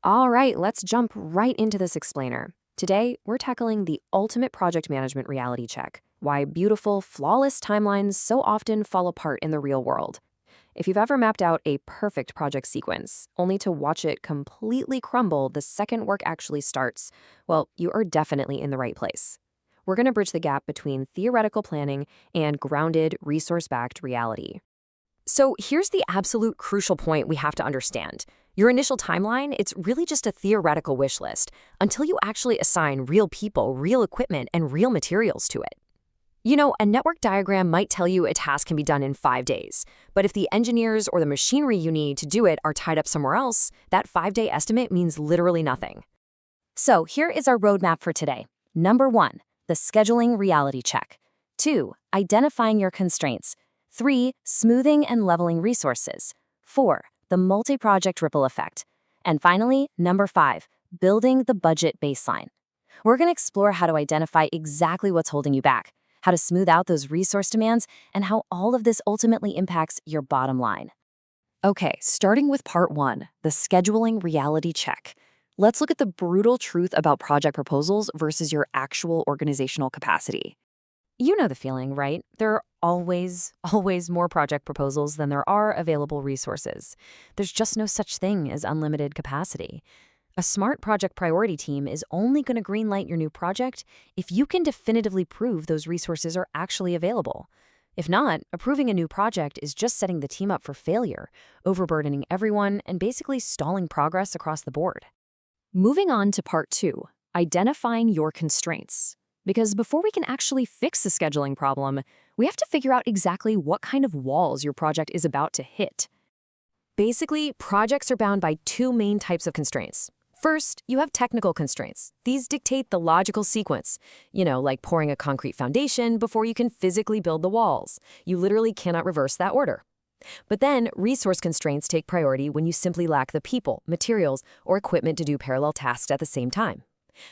All right, let's jump right into this explainer. Today, we're tackling the ultimate project management reality check: why beautiful, flawless timelines so often fall apart in the real world. If you've ever mapped out a perfect project sequence, only to watch it completely crumble the second work actually starts, well, you are definitely in the right place. We're going to bridge the gap between theoretical planning and grounded, resource backed reality. So here's the absolute crucial point we have to understand. Your initial timeline, it's really just a theoretical wish list until you actually assign real people, real equipment, and real materials to it. You know, a network diagram might tell you a task can be done in 5 days, but if the engineers or the machinery you need to do it are tied up somewhere else, that 5-day estimate means literally nothing. So here is our roadmap for today. Number 1, the scheduling reality check. 2, identifying your constraints. 3, smoothing and leveling resources. 4, the multi-project ripple effect. And finally, number 5, building the budget baseline. We're going to explore how to identify exactly what's holding you back, how to smooth out those resource demands, and how all of this ultimately impacts your bottom line. Okay, starting with part 1, the scheduling reality check. Let's look at the brutal truth about project proposals versus your actual organizational capacity. You know the feeling, right? There are always more project proposals than there are available resources. There's just no such thing as unlimited capacity. A smart project priority team is only going to greenlight your new project if you can definitively prove those resources are actually available. If not, approving a new project is just setting the team up for failure, overburdening everyone, and basically stalling progress across the board. Moving on to part 2, identifying your constraints. Because before we can actually fix the scheduling problem, we have to figure out exactly what kind of walls your project is about to hit. Basically, projects are bound by 2 main types of constraints. First, you have technical constraints. These dictate the logical sequence, like pouring a concrete foundation before you can physically build the walls. You literally cannot reverse that order. But then, resource constraints take priority when you simply lack the people, materials, or equipment to do parallel tasks at the same time.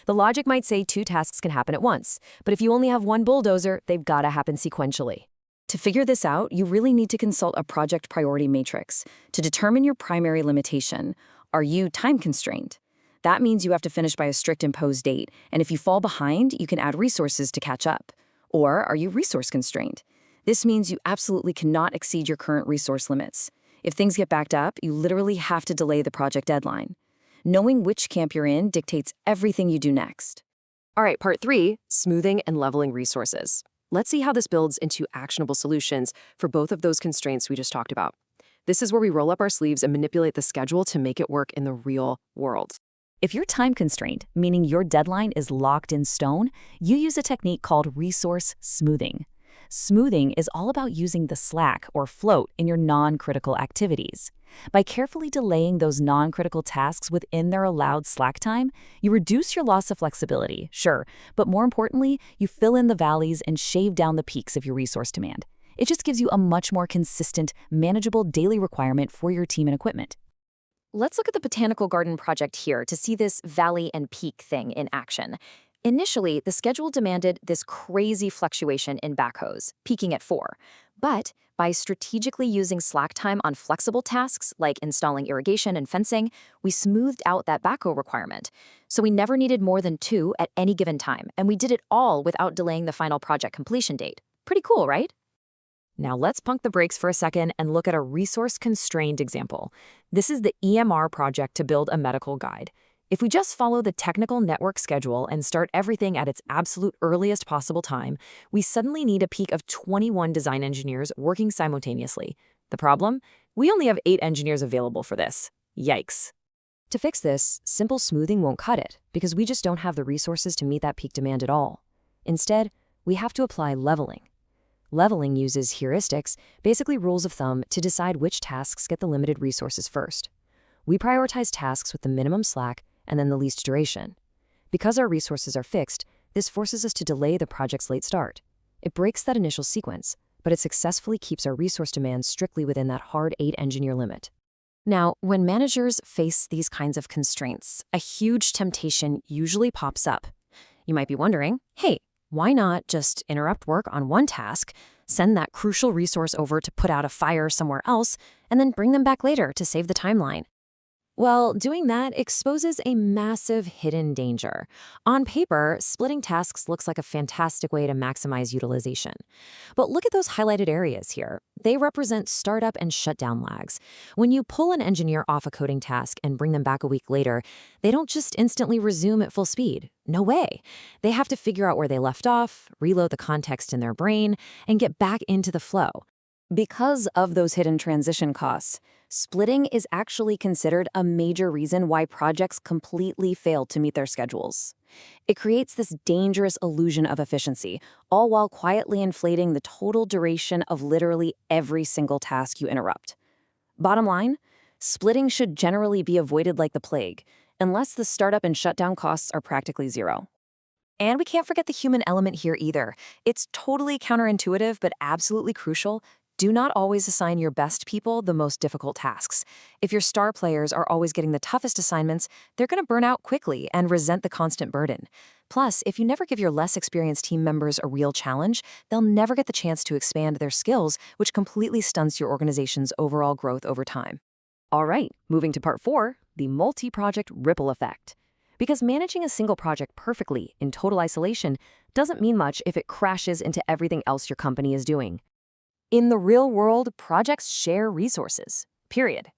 The logic might say 2 tasks can happen at once, but if you only have 1 bulldozer, they've got to happen sequentially. To figure this out, you really need to consult a project priority matrix to determine your primary limitation. Are you time constrained? That means you have to finish by a strict imposed date, and if you fall behind, you can add resources to catch up. Or are you resource constrained? This means you absolutely cannot exceed your current resource limits. If things get backed up, you literally have to delay the project deadline. Knowing which camp you're in dictates everything you do next. All right, part 3, smoothing and leveling resources. Let's see how this builds into actionable solutions for both of those constraints we just talked about. This is where we roll up our sleeves and manipulate the schedule to make it work in the real world. If you're time constrained, meaning your deadline is locked in stone, you use a technique called resource smoothing. Smoothing is all about using the slack or float in your non-critical activities. By carefully delaying those non-critical tasks within their allowed slack time, you reduce your loss of flexibility, sure, but more importantly, you fill in the valleys and shave down the peaks of your resource demand. It just gives you a much more consistent, manageable daily requirement for your team and equipment. Let's look at the Botanical Garden project here to see this valley and peak thing in action. Initially, the schedule demanded this crazy fluctuation in backhoes, peaking at 4. But by strategically using slack time on flexible tasks like installing irrigation and fencing, we smoothed out that backhoe requirement. So we never needed more than 2 at any given time, and we did it all without delaying the final project completion date. Pretty cool, right? Now let's pump the brakes for a second and look at a resource-constrained example. This is the EMR project to build a medical guide. If we just follow the technical network schedule and start everything at its absolute earliest possible time, we suddenly need a peak of 21 design engineers working simultaneously. The problem? We only have 8 engineers available for this. Yikes. To fix this, simple smoothing won't cut it because we just don't have the resources to meet that peak demand at all. Instead, we have to apply leveling. Leveling uses heuristics, basically rules of thumb, to decide which tasks get the limited resources first. We prioritize tasks with the minimum slack and then the least duration. Because our resources are fixed, this forces us to delay the project's late start. It breaks that initial sequence, but it successfully keeps our resource demands strictly within that hard 8-engineer limit. Now, when managers face these kinds of constraints, a huge temptation usually pops up. You might be wondering, hey, why not just interrupt work on one task, send that crucial resource over to put out a fire somewhere else, and then bring them back later to save the timeline? Well, doing that exposes a massive hidden danger. On paper, splitting tasks looks like a fantastic way to maximize utilization. But look at those highlighted areas here. They represent startup and shutdown lags. When you pull an engineer off a coding task and bring them back a week later, they don't just instantly resume at full speed. No way. They have to figure out where they left off, reload the context in their brain, and get back into the flow. Because of those hidden transition costs, splitting is actually considered a major reason why projects completely fail to meet their schedules. It creates this dangerous illusion of efficiency, all while quietly inflating the total duration of literally every single task you interrupt. Bottom line, splitting should generally be avoided like the plague, unless the startup and shutdown costs are practically zero. And we can't forget the human element here either. It's totally counterintuitive, but absolutely crucial. Do not always assign your best people the most difficult tasks. If your star players are always getting the toughest assignments, they're going to burn out quickly and resent the constant burden. Plus, if you never give your less experienced team members a real challenge, they'll never get the chance to expand their skills, which completely stunts your organization's overall growth over time. All right, moving to part 4, the multi-project ripple effect. Because managing a single project perfectly in total isolation doesn't mean much if it crashes into everything else your company is doing. In the real world, projects share resources, period.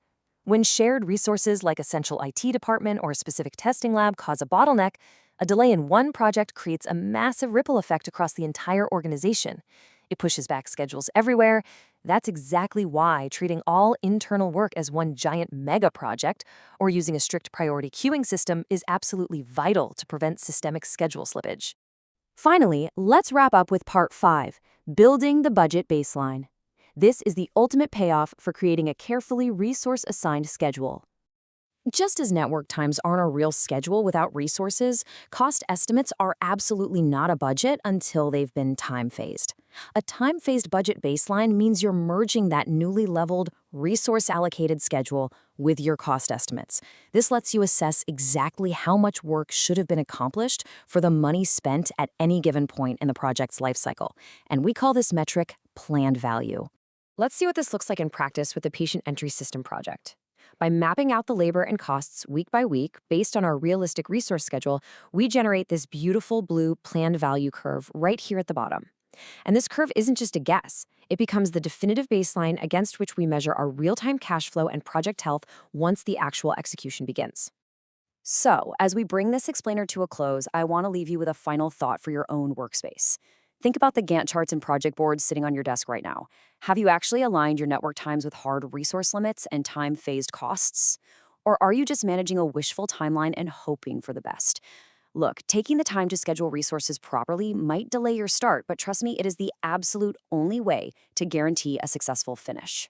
When shared resources like a central IT department or a specific testing lab cause a bottleneck, a delay in one project creates a massive ripple effect across the entire organization. It pushes back schedules everywhere. That's exactly why treating all internal work as one giant mega project or using a strict priority queuing system is absolutely vital to prevent systemic schedule slippage. Finally, let's wrap up with part 5, building the budget baseline. This is the ultimate payoff for creating a carefully resource-assigned schedule. Just as network times aren't a real schedule without resources, cost estimates are absolutely not a budget until they've been time-phased. A time-phased budget baseline means you're merging that newly leveled, resource-allocated schedule with your cost estimates. This lets you assess exactly how much work should have been accomplished for the money spent at any given point in the project's lifecycle. And we call this metric planned value. Let's see what this looks like in practice with the patient entry system project. By mapping out the labor and costs week by week based on our realistic resource schedule, we generate this beautiful blue planned value curve right here at the bottom. And this curve isn't just a guess. It becomes the definitive baseline against which we measure our real-time cash flow and project health once the actual execution begins. So, as we bring this explainer to a close, I want to leave you with a final thought for your own workspace. Think about the Gantt charts and project boards sitting on your desk right now. Have you actually aligned your network times with hard resource limits and time-phased costs? Or are you just managing a wishful timeline and hoping for the best? Look, taking the time to schedule resources properly might delay your start, but trust me, it is the absolute only way to guarantee a successful finish.